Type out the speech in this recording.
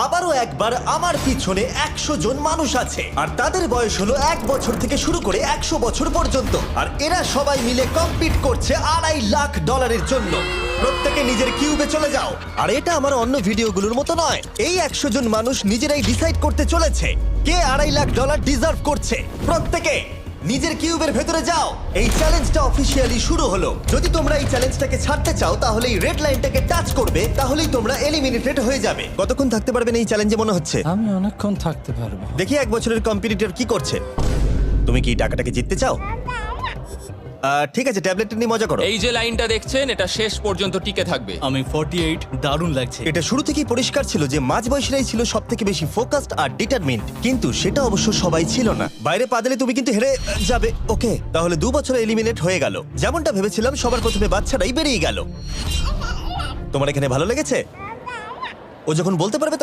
আবারও একবার আমার পিছনে 100 জন মানুষ আছে আর তাদের বয়স হলো 1 বছর থেকে শুরু করে 100 বছর পর্যন্ত। আর এরা সবাই মিলে কম্পিট করছে $2.5 লাখ জন্য। প্রত্যেকে নিজের কিউবে চলে যাও। আর এটা আমার অন্য ভিডিওগুলোর মতো নয়। এই 100 জন মানুষ নিজেরাই ডিসাইড করতে চলেছে কে $2.5 লাখ ডিজার্ভ করছে। প্রত্যেকে নিজের কিউবের ভেতরে যাও। এই চ্যালেঞ্জটা অফিসিয়ালি শুরু হলো। যদি তোমরা এই চ্যালেঞ্জটাকে ছাড়তে চাও তাহলে এই রেড লাইনটাকে টাচ করবে, তাহলেই তোমরা এলিমিনেটেড হয়ে যাবে। কতক্ষণ থাকতে পারবেন এই চ্যালেঞ্জে মনে হচ্ছে? আমি অনেকক্ষণ থাকতে পারবো। দেখি 1 বছরের কম্পিটিটর কি করছে। তুমি কি টাকাটাকে জিততে চাও? ঠিক আছে, ট্যাবলেটটা নিয়ে মজা করো। এই যে লাইনটা দেখছেন এটা শেষ পর্যন্ত টিকে থাকবে। আমি 48, দারুণ লাগছে। এটা শুরু থেকেই পরিষ্কার ছিল যে মাঝবয়সীরাই ছিল সব থেকে বেশি ফোকাসড আর ডিটারমিন্ড, কিন্তু সেটা অবশ্য সবাই ছিল না। বাইরে পা দিলে তুমি কিন্তু হেরে যাবে। ওকে, তাহলে 2 বছর এলিমিনেট হয়ে গেল। যেমনটা ভেবেছিলাম সবার প্রথমে বাচ্চারাই বেরিয়ে গেল। তোমার এখানে ভালো লেগেছে? ও যখন বলতে পারবে তখন